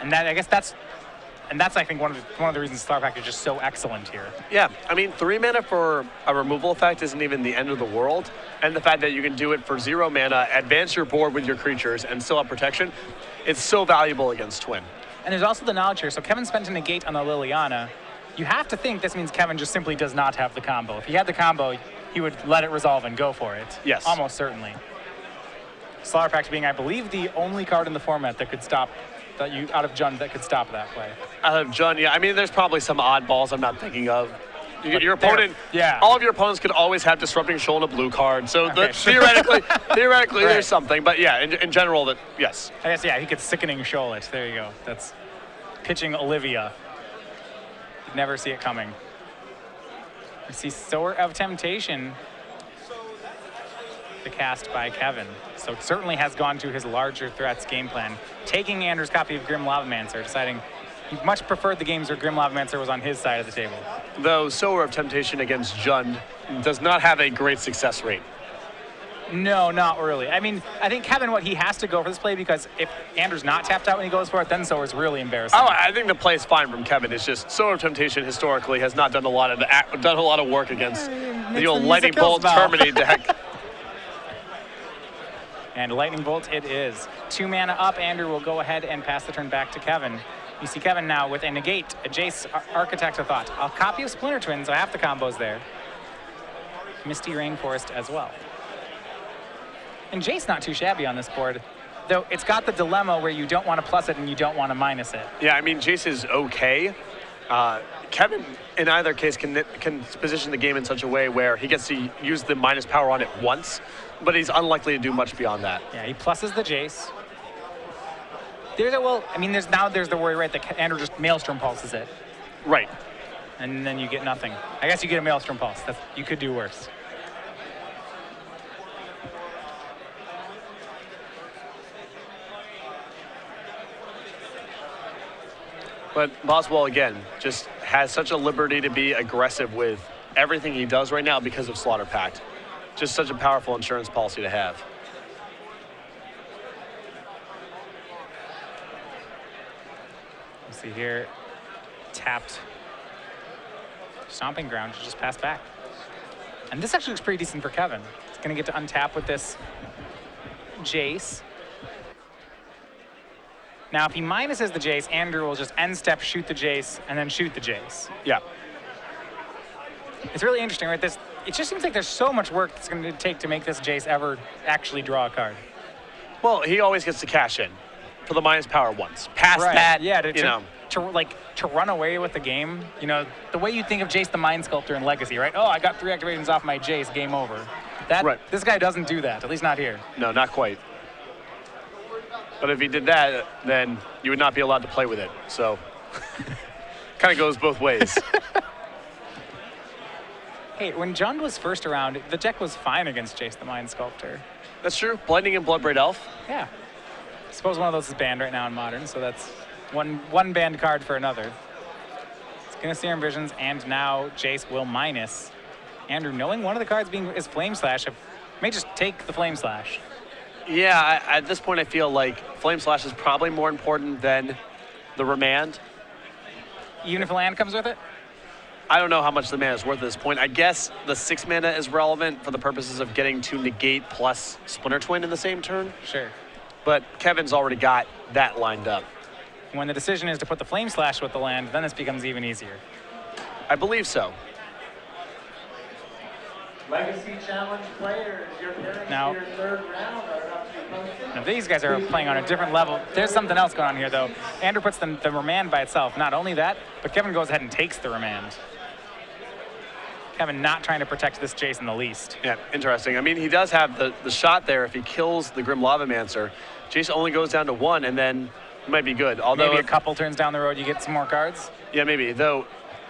and that's I think one of the reasons Slaughter Pact is just so excellent here. Yeah, I mean, 3 mana for a removal effect isn't even the end of the world, and the fact that you can do it for 0 mana, advance your board with your creatures, and still have protection, it's so valuable against Twin. And there's also the knowledge here. So Kevin spent a negate on the Liliana. You have to think this means Kevin just simply does not have the combo. If he had the combo, he would let it resolve and go for it. Yes. Almost certainly. Slaughter Pact being, I believe, the only card in the format that could stop out of Jund that could stop that play. Out of Jund, yeah. I mean, there's probably some oddballs I'm not thinking of. Your opponent, yeah. All of your opponents could always have Disrupting Shoal and a blue card. So Okay. theoretically, right. There's something. But yeah, in general, yes. I guess, yeah, he could Sickening Shoal it. There you go. That's pitching Olivia. You'd never see it coming. We see Sower of Temptation, the cast by Kevin. So it certainly has gone to his larger threats game plan. Taking Andrew's copy of Grim Lavamancer, deciding he much preferred the games where Grim Lavamancer was on his side of the table. Though Sower of Temptation against Jund does not have a great success rate. No, not really. I mean, I think Kevin, he has to go for this play because if Andrew's not tapped out when he goes for it, then Sower's really embarrassing. Oh, I think the play is fine from Kevin. It's just Sower of Temptation historically has not done a lot of work against the old Lightning Bolt Terminate deck. And Lightning Bolt it is. 2 mana up. Andrew will go ahead and pass the turn back to Kevin. You see Kevin now with a Negate, a Jace, Architect of Thought. A copy of Splinter Twin, so half the combos there. Misty Rainforest as well. And Jace not too shabby on this board, though it's got the dilemma where you don't want to plus it and you don't want to minus it. Yeah, I mean, Jace is okay. Kevin, in either case, can position the game in such a way where he gets to use the minus power on it once, but he's unlikely to do much beyond that. Yeah, he pluses the Jace. There's the worry, right, that Andrew just Maelstrom pulses it. Right. And then you get nothing. I guess you get a Maelstrom pulse. You could do worse. But Boswell, again, just has such a liberty to be aggressive with everything he does right now because of Slaughter Pact. Just such a powerful insurance policy to have. You see here, tapped Stomping Ground to just pass back. And this actually looks pretty decent for Kevin. He's going to get to untap with this Jace. Now, if he minuses the Jace, Andrew will just end step, shoot the Jace, and then shoot the Jace. Yeah. It's really interesting, right? It just seems like there's so much work that's going to take to make this Jace ever actually draw a card. Well, he always gets to cash in for the minus power once. Past Right. that, Yeah, to run away with the game, the way you think of Jace the Mind Sculptor in Legacy, right? Oh, I got 3 activations off my Jace, game over. Right. This guy doesn't do that, at least not here. No, not quite. But if he did that, then you would not be allowed to play with it. So, kind of goes both ways. Hey, when Jund was first around, the deck was fine against Jace the Mind Sculptor. That's true. Blinding and Bloodbraid Elf. Yeah. I suppose one of those is banned right now in Modern, so that's one banned card for another. It's going to Serum Visions, and now Jace will minus. Andrew, knowing one of the cards is Flame Slash, may just take the Flame Slash. Yeah, at this point I feel like Flame Slash is probably more important than the Remand. Even if a land comes with it? I don't know how much the mana is worth at this point. I guess the 6 mana is relevant for the purposes of getting to negate plus Splinter Twin in the same turn. Sure. But Kevin's already got that lined up. When the decision is to put the Flame Slash with the land, then this becomes even easier. I believe so. Legacy Challenge players, your parents Now- your third round are about to be posted. Now, these guys are playing on a different level. There's something else going on here, though. Andrew puts the Remand by itself. Not only that, but Kevin goes ahead and takes the Remand. Kevin not trying to protect this Jace in the least. Yeah, interesting. I mean, he does have the shot there. If he kills the Grim Lavamancer, Jace only goes down to 1, and then he might be good. Although Maybe a couple turns down the road, you get some more cards. Yeah, maybe. Though,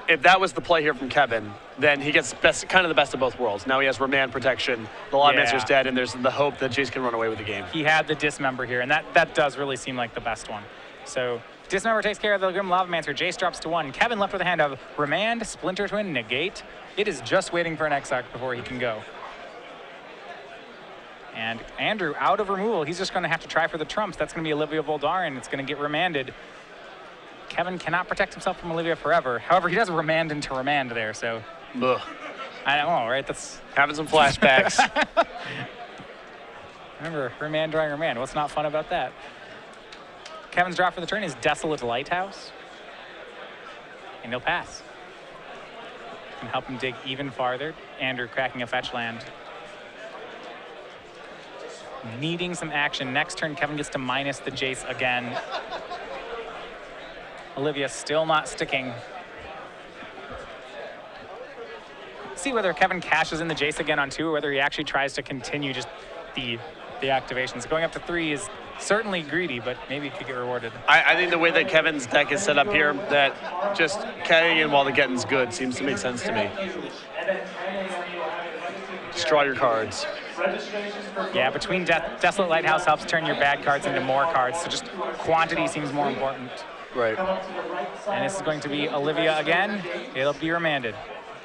if that was the play here from Kevin, then he gets kind of the best of both worlds. Now he has Remand protection, the Lavamancer's dead, and there's the hope that Jace can run away with the game. He had the Dismember here, and that does really seem like the best one. So Dismember takes care of the Grim Lavamancer. Jace drops to 1. Kevin left with a hand of Remand, Splinter Twin, Negate. It is just waiting for an Exarch before he can go. And Andrew out of removal. He's just going to have to try for the trumps. That's going to be Olivia Voldaren. It's going to get remanded. Kevin cannot protect himself from Olivia forever. However, he does remand into remand there, so Ugh. I don't know, right? That's Having some flashbacks. remember remand drawing remand. What's not fun about that? Kevin's draw for the turn is Desolate Lighthouse, and he'll pass. Can help him dig even farther. Andrew cracking a fetch land. Needing some action. Next turn, Kevin gets to minus the Jace again. Olivia still not sticking. See whether Kevin cashes in the Jace again on 2 or whether he actually tries to continue just the activations. Going up to 3 is certainly greedy, but maybe he could get rewarded. I think the way that Kevin's deck is set up here, that just carrying in while the getting's good seems to make sense to me. And at 10 a.m. you'll have a Legacy Just draw your cards. registrations for Yeah, between Desolate Lighthouse helps turn your bad cards into more cards, so just quantity seems more important. Right. come up to the right side. And this is going to be Olivia again. It'll be remanded.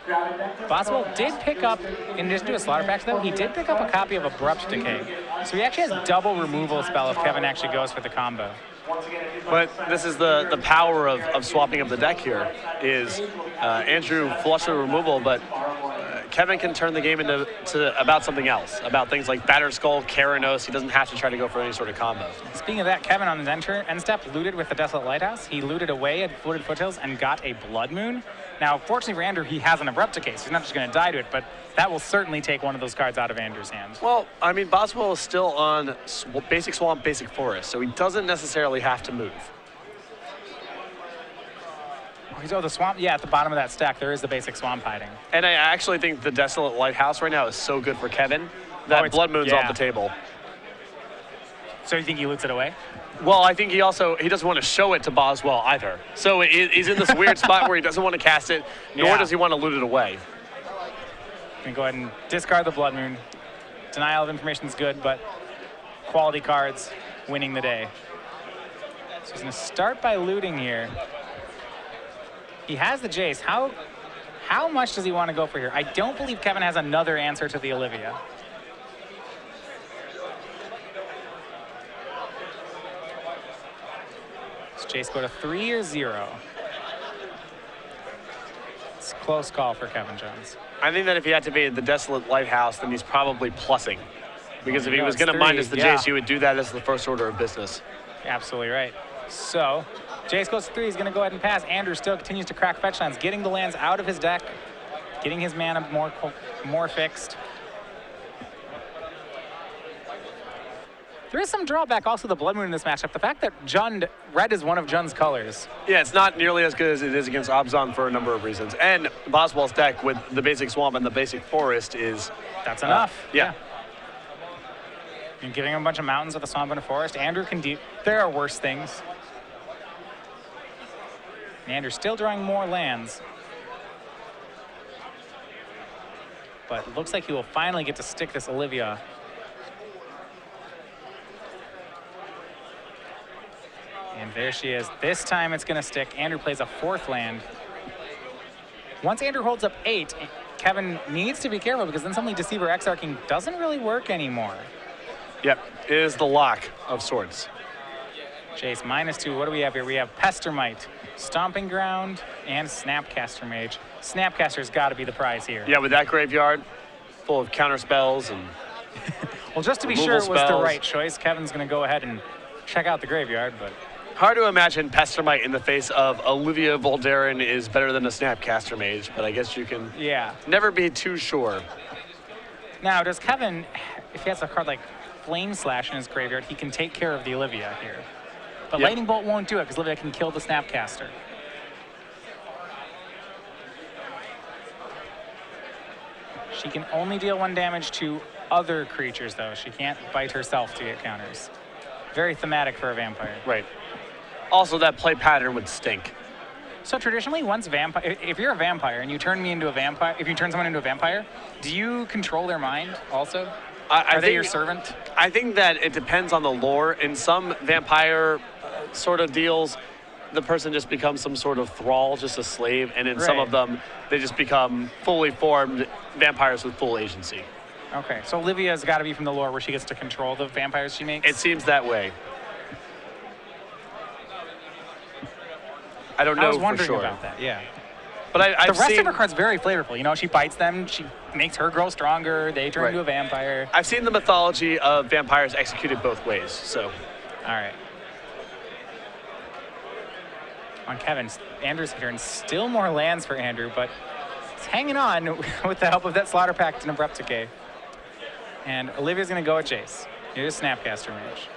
Grab it back. Boswell did pick up, in addition to a Slaughter Pact though, he did pick up a copy of Abrupt Decay. So he actually has double removal spell if Kevin actually goes for the combo. Once again, if you'd But this is the power of swapping up the deck here, is Andrew flush with removal, but Kevin can turn the game into about something else, about things like Battered Skull, Keranos. He doesn't have to try to go for any sort of combo. Speaking of that, Kevin on his end step looted with the Desolate Lighthouse. He looted away at Floated Foothills and got a Blood Moon. Now, fortunately for Andrew, he has an Abrupt Decay, so he's not just going to die to it, but that will certainly take one of those cards out of Andrew's hand. Well, I mean, Boswell is still on Basic Swamp, Basic Forest, so he doesn't necessarily have to move. Oh, the swamp, yeah, at the bottom of that stack, there is the basic swamp hiding. And I actually think the Desolate Lighthouse right now is so good for Kevin that it's- Blood Moon's yeah. off the table. So you think he loots it away? Well, I think he doesn't want to show it to Boswell either. So he's in this weird spot where he doesn't want to cast it, nor Yeah. does he want to loot it away. Gonna go ahead and discard the Blood Moon. Denial of information is good, but quality cards winning the day. So he's gonna start by looting here. He has the Jace. How much does he want to go for here? I don't believe Kevin has another answer to the Olivia. Does Jace go to 3 or 0? It's a close call for Kevin Jones. I think that if he activated the Desolate Lighthouse, then he's probably plussing. Because if he No, was it's going to minus the 3, yeah. Jace, he would do that as the first order of business. Absolutely right. So, Jace goes to 3. He's going to go ahead and pass. Andrew still continues to crack fetch lands, getting the lands out of his deck. getting his mana more fixed. There is some drawback also to the Blood Moon in this matchup. The fact that red is one of Jund's colors. Yeah, it's not nearly as good as it is against Abzan for a number of reasons. And Boswell's deck with the basic swamp and the basic forest is... That's enough. Yeah. You're giving him a bunch of mountains with a swamp and a forest. Andrew can there are worse things. And Andrew's still drawing more lands. But it looks like he will finally get to stick this Olivia. And there she is. This time it's going to stick. Andrew plays a 4th land. Once Andrew holds up 8, Kevin needs to be careful because then suddenly Deceiver Exarching doesn't really work anymore. Yep, it is the lock of sorts. Jace, -2. What do we have here? We have Pestermite, Stomping Ground, and Snapcaster Mage. Snapcaster's got to be the prize here. Yeah, with that graveyard full of counter spells and well, just to be sure it was the right choice, Kevin's going to go ahead and check out the graveyard, but... Hard to imagine Pestermite in the face of Olivia Voldaren is better than a Snapcaster Mage, but I guess you can never be too sure. Now, does Kevin, if he has a card like Flame Slash in his graveyard, he can take care of the Olivia here. But Lightning Bolt won't do it because Olivia can kill the Snapcaster. She can only deal 1 damage to other creatures, though. She can't bite herself to get counters. Very thematic for a vampire. Right. Also, that play pattern would stink. So traditionally, once if you're a vampire and you turn me into a vampire, if you turn someone into a vampire, do you control their mind also? Are they your servant? I think that it depends on the lore. In some vampire sort of deals, the person just becomes some sort of thrall, just a slave, and in some of them, they just become fully formed vampires with full agency. Okay, so Olivia's got to be from the lore where she gets to control the vampires she makes? It seems that way. I don't know for sure. I was wondering about that, yeah. But I've the rest of her cards very flavorful. You know, she bites them, she makes her grow stronger, they turn into a vampire. I've seen the mythology of vampires executed both ways, so. All right. On Kevin, Andrew's turn, still more lands for Andrew, but he's hanging on with the help of that Slaughter Pact and Abrupt Decay. And Olivia's going to go at Jace. Here's Snapcaster Mage.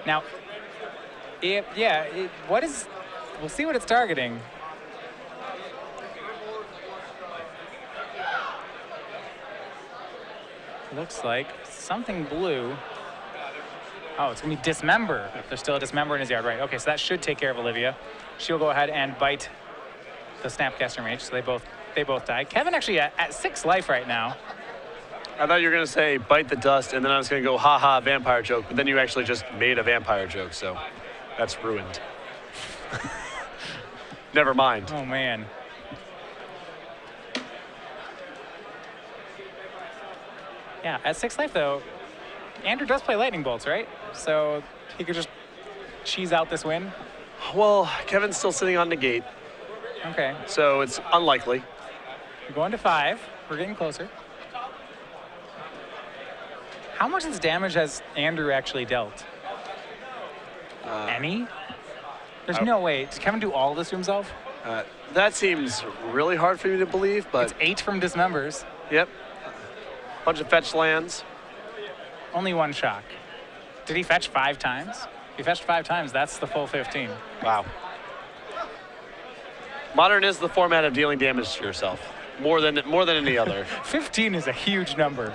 Now, we'll see what it's targeting. Looks like something blue. Oh, it's going to be Dismember. There's still a Dismember in his yard, right? Okay, so that should take care of Olivia. She'll go ahead and bite the Snapcaster Mage, so they both die. Kevin actually at 6 life right now. I thought you were going to say bite the dust, and then I was going to go ha-ha vampire joke, but then you actually just made a vampire joke, so that's ruined. Never mind. Oh, man. Yeah, at 6 life, though, Andrew does play Lightning Bolts, right? So he could just cheese out this win. Well, Kevin's still sitting on negate. Okay. So it's unlikely. We're going to 5. We're getting closer. How much of this damage has Andrew actually dealt? Any? There's no way. Did Kevin do all this to himself? That seems really hard for me to believe, but... It's 8 from Dismembers. Yep. Bunch of fetch lands. Only 1 shock. Did he fetch 5 times? If he fetched 5 times, that's the full 15. Wow. Modern is the format of dealing damage to yourself. More than any other. 15 is a huge number.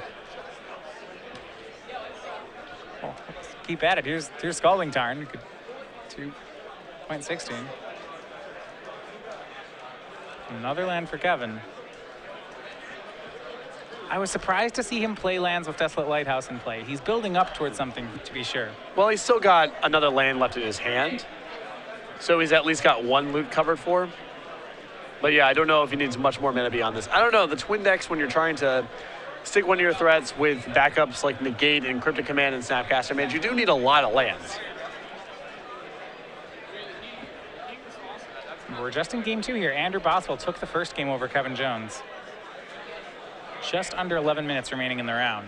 Well, let's keep at it. Here's Scalding Tarn. 2.16. Another land for Kevin. I was surprised to see him play lands with Desolate Lighthouse in play. He's building up towards something, to be sure. Well, he's still got another land left in his hand. So he's at least got 1 loot covered for. But yeah, I don't know if he needs much more mana beyond this. I don't know, the Twin decks, when you're trying to stick one of your threats with backups like Negate and Cryptic Command and Snapcaster Mage, you do need a lot of lands. We're just in game 2 here. Andrew Boswell took the first game over Kevin Jones. Just under 11 minutes remaining in the round.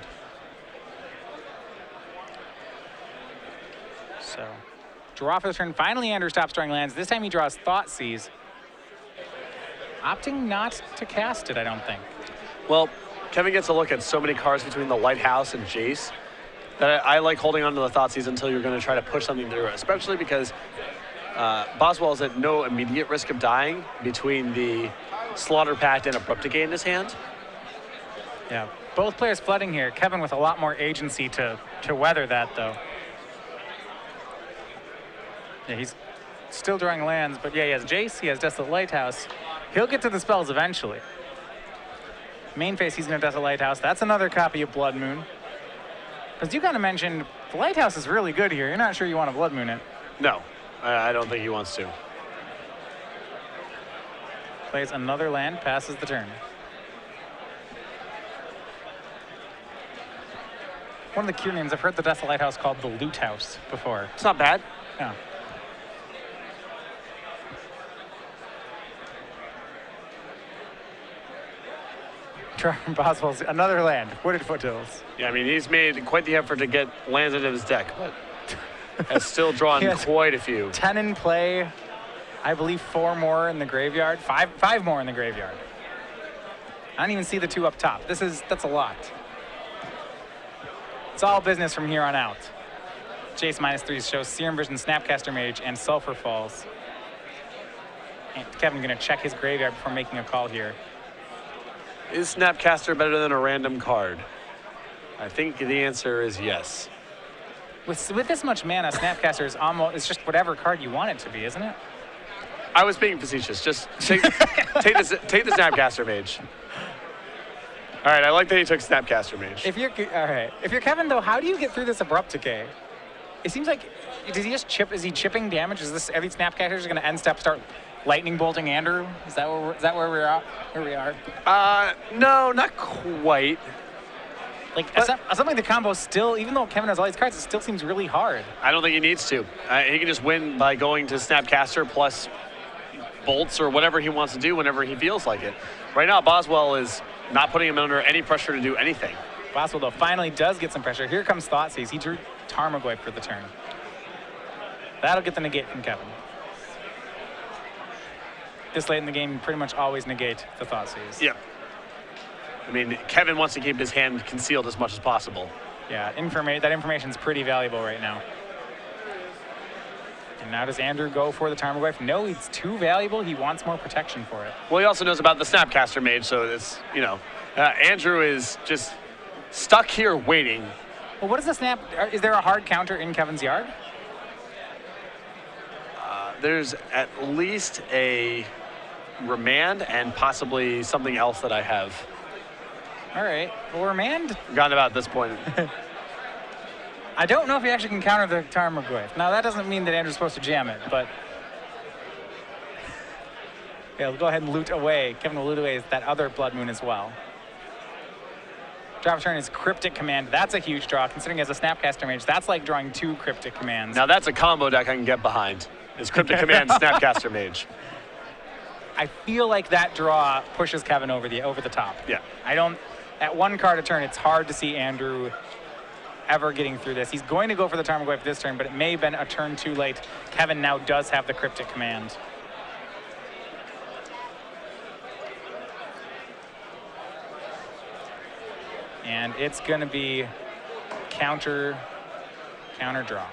So Draw for the turn. Finally, Andrew stops drawing lands. This time he draws Thoughtseize. Opting not to cast it, I don't think. Well, Kevin gets a look at so many cards between the Lighthouse and Jace that I like holding on to the Thoughtseize until you're going to try to push something through, especially because Boswell is at no immediate risk of dying between the Slaughter Pact and Abrupt Decay in his hand. Yeah, both players flooding here. Kevin with a lot more agency to weather that, though. Yeah, he's still drawing lands, but yeah, he has Jace, he has Desolate Lighthouse. He'll get to the spells eventually. Main phase, he's going to Desolate Lighthouse. That's another copy of Blood Moon. Because you kind of mentioned the Lighthouse is really good here. You're not sure you want to Blood Moon it. No, I don't think he wants to. Plays another land, passes the turn. One of the cure names, I've heard the Desolate Lighthouse called the Loot House before. It's not bad. Yeah. Boswell's another land, Wooded Foothills. Yeah, I mean, he's made quite the effort to get lands into his deck, but has still drawn He has quite a few. 10 in play, I believe 4 more in the graveyard, five more in the graveyard. I don't even see the 2 up top. That's a lot. It's all business from here on out. Jace -3 shows Serum Vision, Snapcaster Mage, and Sulfur Falls. And Kevin gonna check his graveyard before making a call here. Is Snapcaster better than a random card? I think the answer is yes. With this much mana, Snapcaster is it's just whatever card you want it to be, isn't it? I was being facetious. Just take the Snapcaster Mage. All right, I like that he took Snapcaster Mage. If you're Kevin though, how do you get through this Abrupt Decay? It seems like, does he just chip? Is he chipping damage? Is this every Snapcaster is going to end step start lightning bolting Andrew? Is that where we're at? Where we are? No, not quite. Like something like the combo still, even though Kevin has all these cards, it still seems really hard. I don't think he needs to. He can just win by going to Snapcaster plus bolts or whatever he wants to do whenever he feels like it. Right now, Boswell is not putting him under any pressure to do anything. Boswell, though, finally does get some pressure. Here comes Thoughtseize. He drew Tarmogoyf for the turn. That'll get the negate from Kevin. This late in the game, you pretty much always negate the Thoughtseize. Yeah. I mean, Kevin wants to keep his hand concealed as much as possible. Yeah, that information's pretty valuable right now. And now does Andrew go for the Tarmogoyf? No, it's too valuable. He wants more protection for it. Well, he also knows about the Snapcaster Mage, so it's, Andrew is just stuck here waiting. Well, what is the snap? Is there a hard counter in Kevin's yard? There's at least a Remand and possibly something else that I have. All right. Well, Remand. Forgotten about at this point. I don't know if he actually can counter the Tarmogoyf. Now, that doesn't mean that Andrew's supposed to jam it, but... Yeah, we'll go ahead and loot away. Kevin will loot away that other Blood Moon as well. Draw return is Cryptic Command. That's a huge draw, considering as a Snapcaster Mage, that's like drawing 2 Cryptic Commands. Now, that's a combo deck I can get behind. It's Cryptic Command, Snapcaster Mage. I feel like that draw pushes Kevin over the top. Yeah. At 1 card a turn, it's hard to see Andrew ever getting through this. He's going to go for the Tarmogoyf this turn, but it may have been a turn too late. Kevin now does have the Cryptic Command. And it's going to be counter draw.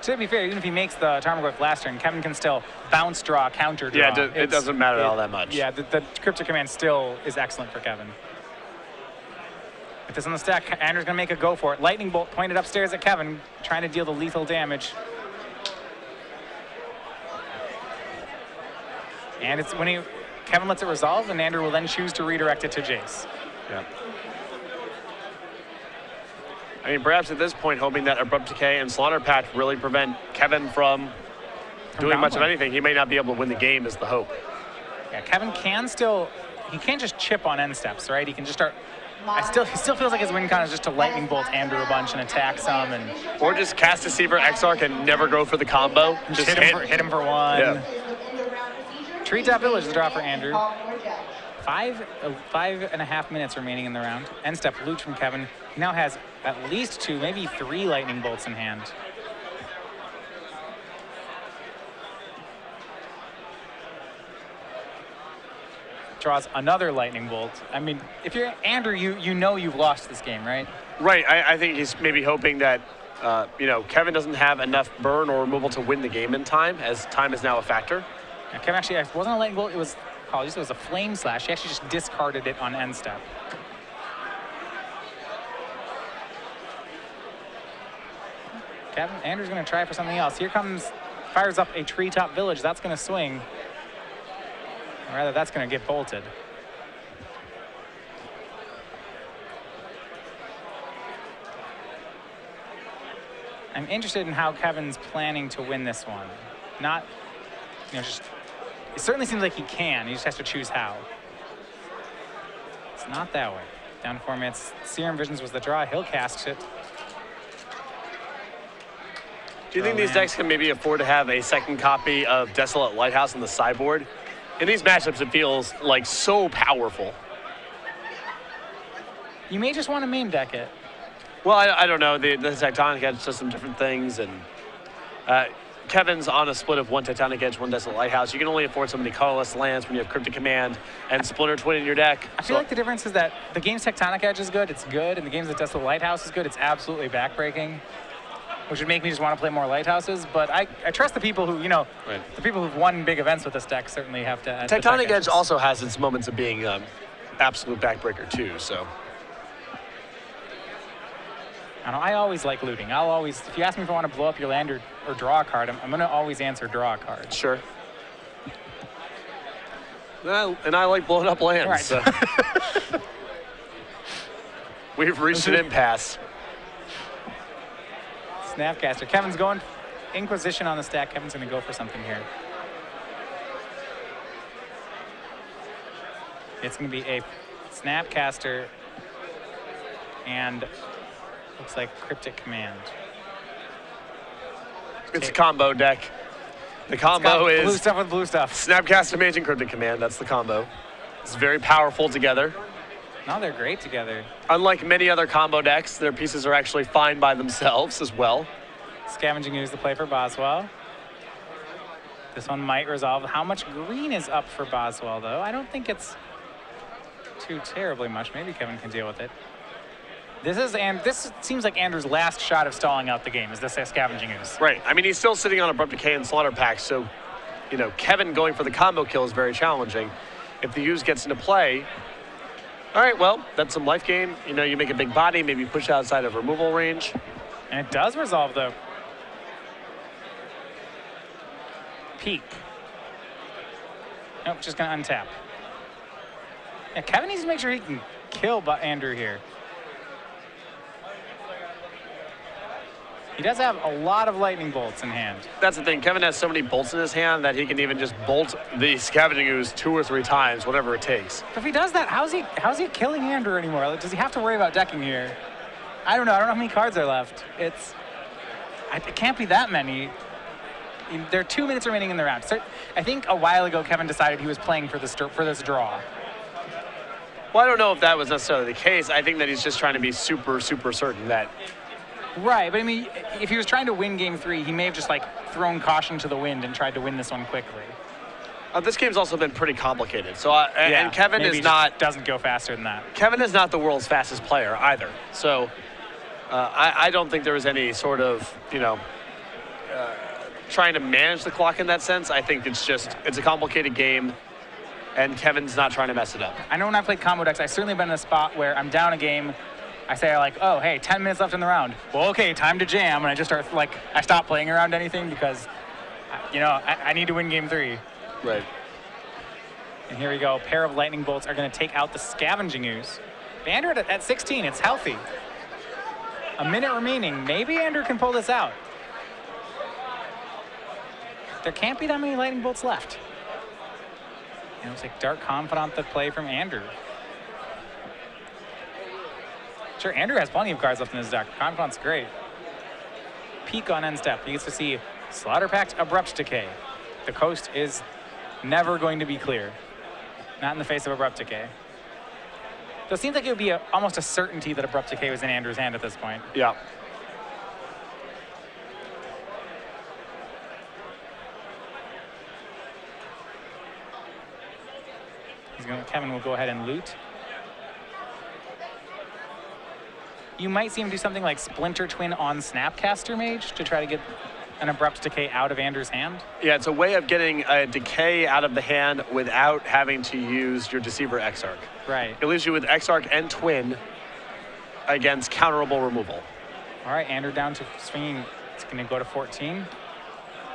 To be fair, even if he makes the Tarmogoyf last turn, Kevin can still bounce draw, counter draw. Yeah, it doesn't matter all that much. Yeah, the Cryptic Command still is excellent for Kevin. With this on the stack, Andrew's going to make a go for it. Lightning Bolt pointed upstairs at Kevin, trying to deal the lethal damage. And it's when Kevin lets it resolve, and Andrew will then choose to redirect it to Jace. Yeah. I mean, perhaps at this point, hoping that Abrupt Decay and Slaughter Pact really prevent Kevin from doing much of anything. He may not be able to win the game is the hope. Yeah, Kevin can still, he can't just chip on end steps, right? He can just start, he still feels like his win con is just to Lightning Bolt Andrew a bunch and attack some. Or just cast Deceiver Exarch and never go for the combo. Just hit him for 1. Yeah. Treetop Village, the draw for Andrew. 5.5 minutes remaining in the round. End step loot from Kevin. He now has at least 2, maybe 3 lightning bolts in hand. Draws another lightning bolt. I mean, if you're Andrew, you know you've lost this game, right? Right. I think he's maybe hoping that, Kevin doesn't have enough burn or removal to win the game in time, as time is now a factor. Yeah, Kevin actually, it wasn't a lightning bolt, it was, apologies, it was a flame slash. He actually just discarded it on end step. Andrew's gonna try for something else. Here comes, fires up a treetop village. That's gonna swing. Or rather, that's gonna get bolted. I'm interested in how Kevin's planning to win this one. Not, just, it certainly seems like he can. He just has to choose how. It's not that way. Down to 4 minutes. Serum Visions was the draw. He'll cast it. Do you think these decks can maybe afford to have a second copy of Desolate Lighthouse on the sideboard? In these matchups, it feels like so powerful. You may just want to main deck it. Well, I don't know. The Tectonic Edge does some different things, and Kevin's on a split of 1 Tectonic Edge, 1 Desolate Lighthouse. You can only afford so many colorless lands when you have Cryptic Command and Splinter Twin in your deck. I feel like the difference is that the game's Tectonic Edge is good, it's good, and the game's Desolate Lighthouse is good, it's absolutely backbreaking, which would make me just want to play more Lighthouses, but I trust the people who, Right. the people who've won big events with this deck certainly have to. Tectonic Edge also has its moments of being absolute backbreaker too, so. I always like looting. If you ask me if I want to blow up your land or draw a card, I'm going to always answer draw a card. Sure. Well, and I like blowing up lands. Right. So. We've reached an impasse. Snapcaster. Kevin's going Inquisition on the stack. Kevin's going to go for something here. It's going to be a Snapcaster and looks like Cryptic Command. It's a combo deck. The combo is blue stuff with blue stuff. Snapcaster Mage and Cryptic Command. That's the combo. It's very powerful together. No, they're great together. Unlike many other combo decks, their pieces are actually fine by themselves as well. Scavenging Ooze the play for Boswell. This one might resolve. How much green is up for Boswell, though? I don't think it's too terribly much. Maybe Kevin can deal with it. This seems like Andrew's last shot of stalling out the game, is this Scavenging Ooze. Right. I mean, he's still sitting on Abrupt Decay and Slaughter Pack, so, Kevin going for the combo kill is very challenging. If the Ooze gets into play, all right, well, that's some life gain. You make a big body, maybe push outside of removal range. And it does resolve, though. Peak. Nope, just going to untap. Yeah, Kevin needs to make sure he can kill Andrew here. He does have a lot of lightning bolts in hand. That's the thing. Kevin has so many bolts in his hand that he can even just bolt the Scavenging Ooze 2 or 3 times, whatever it takes. But if he does that, how's he killing Andrew anymore? Does he have to worry about decking here? I don't know. I don't know how many cards are left. It can't be that many. There are 2 minutes remaining in the round. So I think a while ago Kevin decided he was playing for this draw. Well, I don't know if that was necessarily the case. I think that he's just trying to be super, super certain that. Right, but I mean, if he was trying to win game 3, he may have just thrown caution to the wind and tried to win this one quickly. This game's also been pretty complicated. So, and Kevin is not doesn't go faster than that. Kevin is not the world's fastest player either. So, I don't think there was any sort of trying to manage the clock in that sense. I think it's a complicated game, and Kevin's not trying to mess it up. I know when I played combo decks, I've certainly been in a spot where I'm down a game. I say oh, hey, 10 minutes left in the round. Well, okay, time to jam. And I just start, I stop playing around anything because, I need to win game 3. Right. And here we go. A pair of lightning bolts are going to take out the Scavenging Ooze. Andrew at 16, it's healthy. A minute remaining. Maybe Andrew can pull this out. There can't be that many lightning bolts left. And it looks like Dark Confidant the play from Andrew. Sure, Andrew has plenty of cards left in his deck. Confidant's great. Peak on end step. He gets to see Slaughter Pact, Abrupt Decay. The coast is never going to be clear. Not in the face of Abrupt Decay. So it seems like it would be almost a certainty that Abrupt Decay was in Andrew's hand at this point. Yeah. Kevin will go ahead and loot. You might see him do something like Splinter Twin on Snapcaster Mage to try to get an Abrupt Decay out of Andrew's hand. Yeah, it's a way of getting a Decay out of the hand without having to use your Deceiver Exarch. Right. It leaves you with Exarch and Twin against counterable removal. All right, Andrew down to swinging. It's going to go to 14.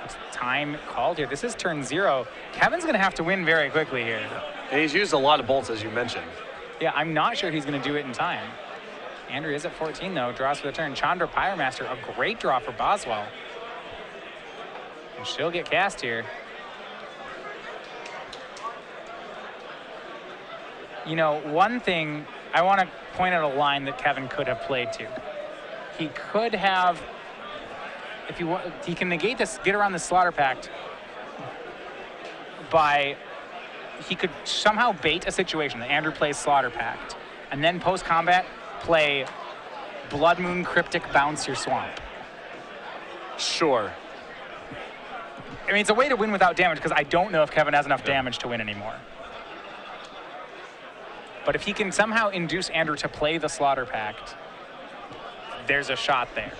It's time called here. This is turn 0. Kevin's going to have to win very quickly here. And he's used a lot of bolts, as you mentioned. Yeah, I'm not sure he's going to do it in time. Andrew is at 14, though. Draws for the turn. Chandra Pyromaster, a great draw for Boswell. And she'll get cast here. You know, one thing, I want to point out a line that Kevin could have played to. He could have, if you want, he can negate this, get around the Slaughter Pact by, he could somehow bait a situation that Andrew plays Slaughter Pact, and then post-combat play Blood Moon Cryptic Bounce your Swamp. Sure. I mean, it's a way to win without damage because I don't know if Kevin has enough damage to win anymore. But if he can somehow induce Andrew to play the Slaughter Pact, there's a shot there.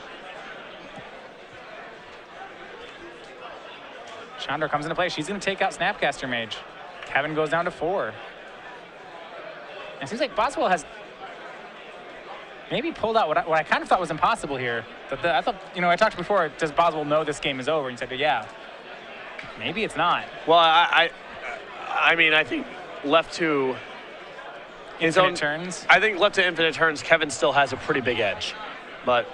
Chandra comes into play. She's going to take out Snapcaster Mage. Kevin goes down to 4. And it seems like Boswell has maybe pulled out what I kind of thought was impossible here. I thought, you know, I talked before, does Boswell know this game is over? And he said, yeah. Maybe it's not. Well, I mean, I think left to his Infinite own turns. I think left to infinite turns, Kevin still has a pretty big edge, but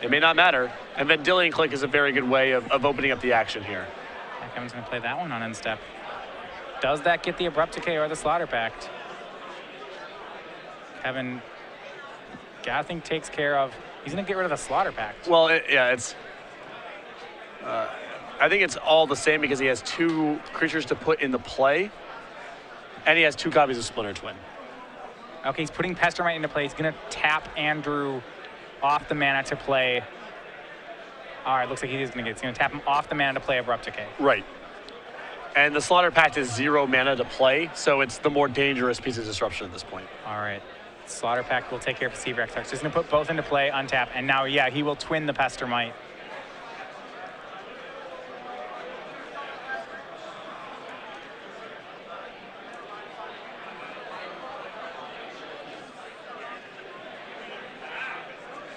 it may not matter. And Vendilion Click is a very good way of opening up the action here. Yeah, Kevin's going to play that one on end step. Does that get the Abrupt Decay or the Slaughter Pact? Kevin, I think, takes care of. He's going to get rid of the Slaughter Pact. Well, it's. I think it's all the same because he has 2 creatures to put into play, and he has 2 copies of Splinter Twin. Okay, he's putting Pestermite into play. He's going to tap Andrew off the mana to play. All right, looks like he's going to tap him off the mana to play Abrupt Decay. Right. And the Slaughter Pact is 0 mana to play, so it's the more dangerous piece of disruption at this point. All right. Slaughter Pact will take care of Deceiver Exarch. He's going to put both into play, untap, and now, yeah, he will twin the Pestermite.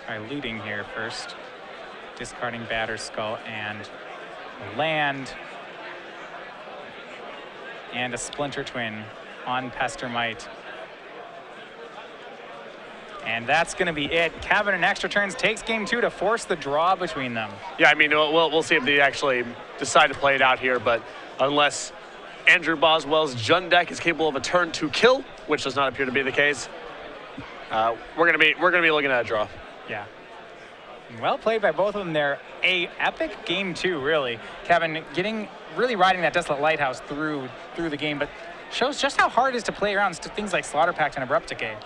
All right, looting here first. Discarding Batterskull and a land. And a Splinter Twin on Pestermite. And that's going to be it. Kevin in extra turns takes game 2 to force the draw between them. Yeah, I mean, we'll see if they actually decide to play it out here, but unless Andrew Boswell's Jund deck is capable of a turn 2 kill, which does not appear to be the case, we're gonna be looking at a draw. Yeah. Well played by both of them there. A epic game 2, really. Kevin really riding that Desolate Lighthouse through the game, but shows just how hard it is to play around things like Slaughter Pact and Abrupt Decay.